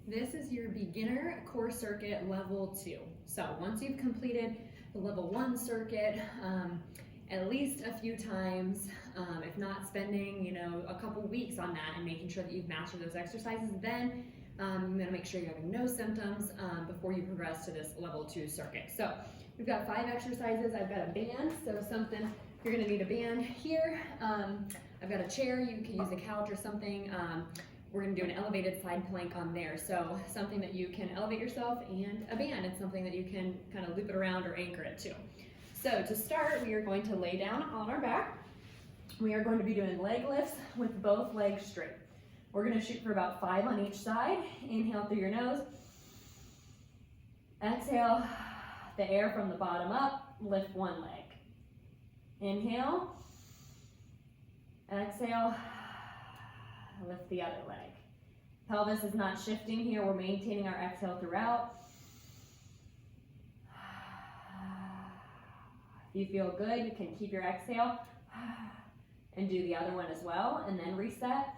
This is your beginner core circuit level 2. So once you've completed the level 1 circuit, at least a few times, if not spending, a couple weeks on that and making sure that you've mastered those exercises, then I'm gonna make sure you're having no symptoms before you progress to this level 2 circuit. So we've got 5 exercises. I've got a band, so something, you're gonna need a band here. I've got a chair, you can use a couch or something. We're gonna do an elevated side plank on there. So something that you can elevate yourself, and a band. It's something that you can kind of loop it around or anchor it to. So to start, we are going to lay down on our back. We are going to be doing leg lifts with both legs straight. We're gonna shoot for about 5 on each side. Inhale through your nose. Exhale the air from the bottom up, lift one leg. Inhale. Exhale. Lift the other leg. Pelvis is not shifting here. We're maintaining our exhale throughout. If you feel good, you can keep your exhale and do the other one as well, and then reset.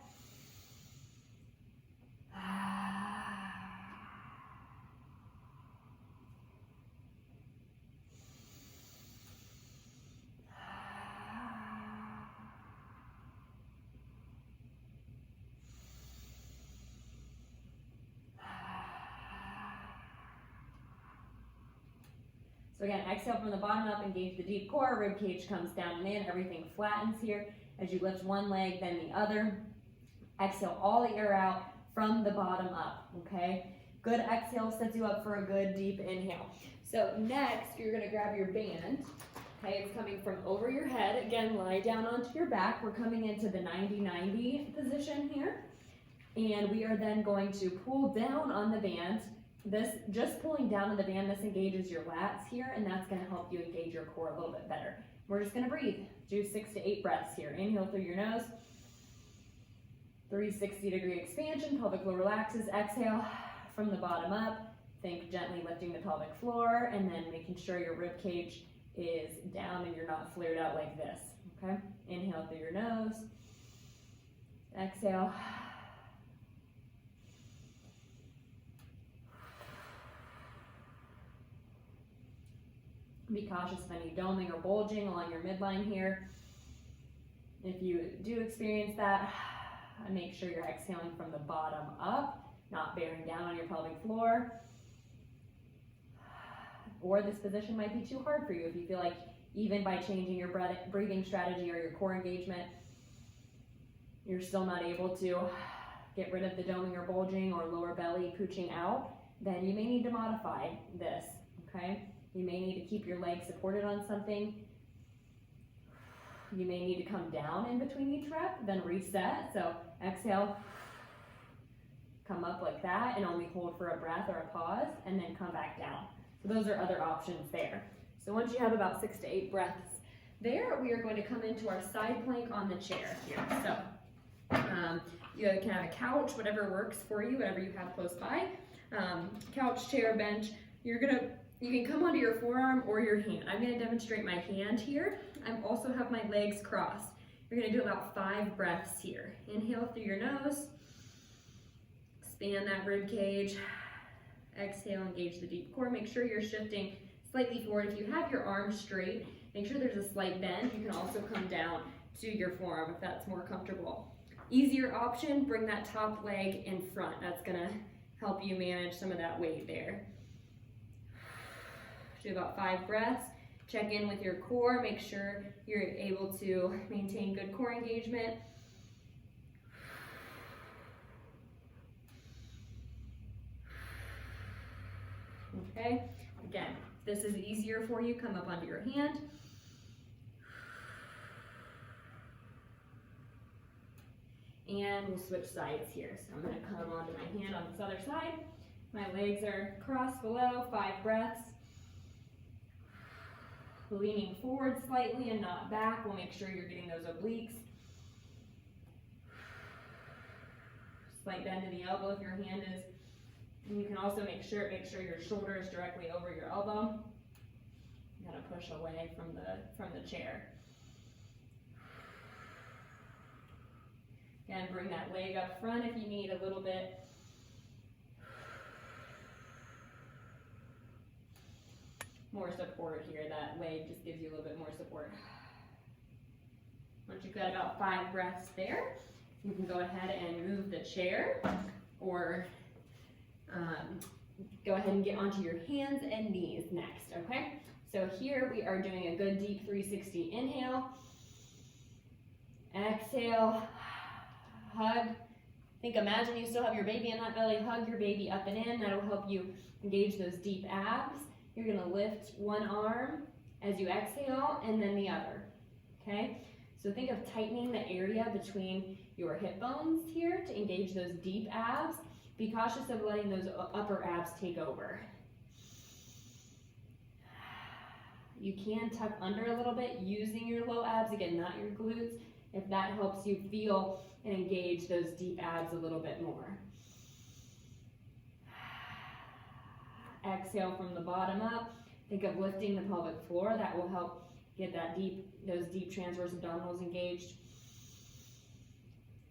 So again, exhale from the bottom up, engage the deep core, rib cage comes down and in, everything flattens here. As you lift one leg, then the other. Exhale all the air out from the bottom up, okay? Good exhale sets you up for a good deep inhale. So next, you're gonna grab your band, okay? It's coming from over your head. Again, lie down onto your back. We're coming into the 90-90 position here. And we are then going to pull down on the band. This, just pulling down on the band, this engages your lats here, and that's gonna help you engage your core a little bit better. We're just gonna breathe. Do 6 to 8 breaths here. Inhale through your nose. 360-degree expansion, pelvic floor relaxes. Exhale from the bottom up. Think gently lifting the pelvic floor, and then making sure your rib cage is down and you're not flared out like this, okay? Inhale through your nose. Exhale. Be cautious of any doming or bulging along your midline here. If you do experience that, make sure you're exhaling from the bottom up, not bearing down on your pelvic floor. Or this position might be too hard for you if you feel like even by changing your breathing strategy or your core engagement, you're still not able to get rid of the doming or bulging or lower belly pooching out, then you may need to modify this, okay? You may need to keep your legs supported on something. You may need to come down in between each rep, then reset. So exhale, come up like that, and only hold for a breath or a pause, and then come back down. So those are other options there. So once you have about 6 to 8 breaths there, we are going to come into our side plank on the chair here. So you can have a couch, whatever works for you, whatever you have close by. Couch, chair, bench. You can come onto your forearm or your hand. I'm gonna demonstrate my hand here. I also have my legs crossed. You're gonna do about 5 breaths here. Inhale through your nose. Expand that rib cage. Exhale, engage the deep core. Make sure you're shifting slightly forward. If you have your arms straight, make sure there's a slight bend. You can also come down to your forearm if that's more comfortable. Easier option, bring that top leg in front. That's gonna help you manage some of that weight there. Do about 5 breaths. Check in with your core. Make sure you're able to maintain good core engagement. Okay, again, if this is easier for you, come up onto your hand. And we'll switch sides here. So I'm gonna come onto my hand on this other side. My legs are crossed below, 5 breaths. Leaning forward slightly and not back. We'll make sure you're getting those obliques. Slight bend in the elbow if your hand is. And you can also make sure your shoulder is directly over your elbow. You gotta push away from the chair. Again, bring that leg up front if you need a little bit. more support here. That leg just gives you a little bit more support. Once you've got about 5 breaths there, you can go ahead and move the chair, or go ahead and get onto your hands and knees next, okay? So here we are doing a good deep 360 inhale. Exhale, hug. Imagine you still have your baby in that belly. Hug your baby up and in. That'll help you engage those deep abs. You're gonna lift one arm as you exhale and then the other, okay? So think of tightening the area between your hip bones here to engage those deep abs. Be cautious of letting those upper abs take over. You can tuck under a little bit using your low abs, again, not your glutes, if that helps you feel and engage those deep abs a little bit more. Exhale from the bottom up. Think of lifting the pelvic floor. That will help get those deep transverse abdominals engaged.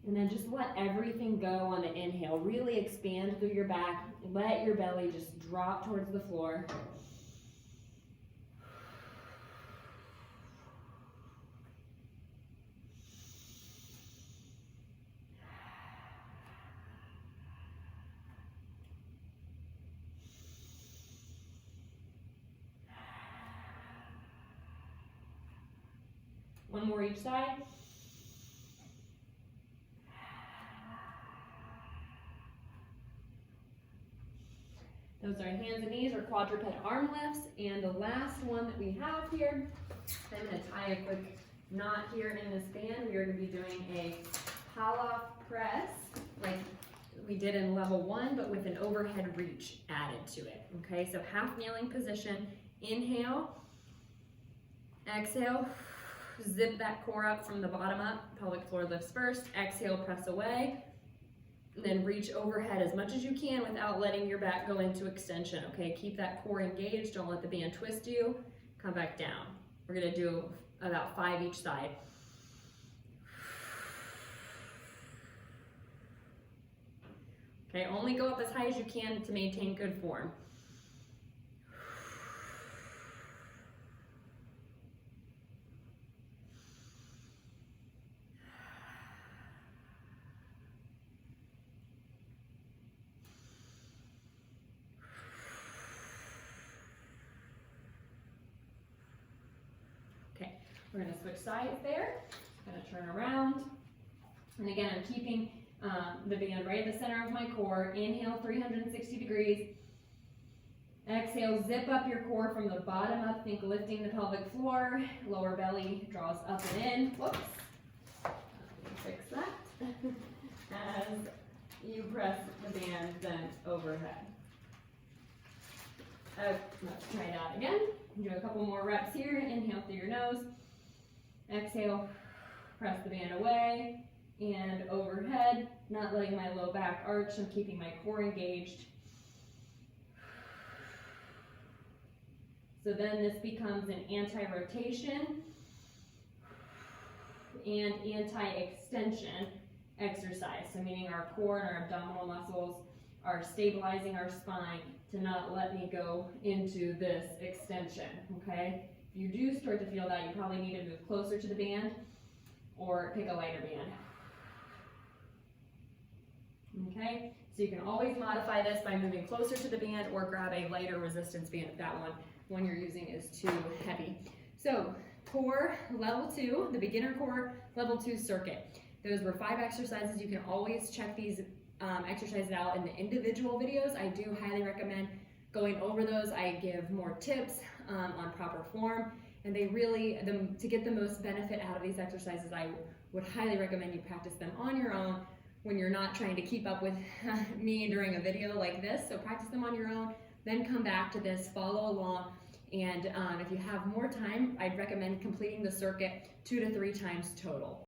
And then just let everything go on the inhale. Really expand through your back. Let your belly just drop towards the floor. One more each side. Those are hands and knees or quadruped arm lifts. And the last one that we have here, I'm going to tie a quick knot here in this band. We are going to be doing a pallof press like we did in level 1, but with an overhead reach added to it. Okay, so half kneeling position. Inhale, exhale. Zip that core up from the bottom up. Pelvic floor lifts first. Exhale, press away. Then reach overhead as much as you can without letting your back go into extension, okay? Keep that core engaged. Don't let the band twist you. Come back down. We're gonna do about 5 each side. Okay, only go up as high as you can to maintain good form. We're going to switch sides there. I'm going to turn around. And again, I'm keeping the band right at the center of my core. Inhale, 360 degrees. Exhale, zip up your core from the bottom up. Think lifting the pelvic floor. Lower belly draws up and in. Whoops. Let me fix that. As you press the band then overhead. Let's try that again. Do a couple more reps here. Inhale through your nose. Exhale, press the band away and overhead, not letting my low back arch. I'm keeping my core engaged. So then this becomes an anti-rotation and anti-extension exercise. So meaning our core and our abdominal muscles are stabilizing our spine to not let me go into this extension, okay? If you do start to feel that, you probably need to move closer to the band or pick a lighter band. Okay, so you can always modify this by moving closer to the band or grab a lighter resistance band if that one you're using is too heavy. So core level 2, the beginner core level 2 circuit. Those were 5 exercises. You can always check these exercises out in the individual videos. I do highly recommend going over those. I give more tips on proper form, and they really, to get the most benefit out of these exercises, I would highly recommend you practice them on your own when you're not trying to keep up with me during a video like this. So practice them on your own, then come back to this, follow along, and if you have more time, I'd recommend completing the circuit 2 to 3 times total.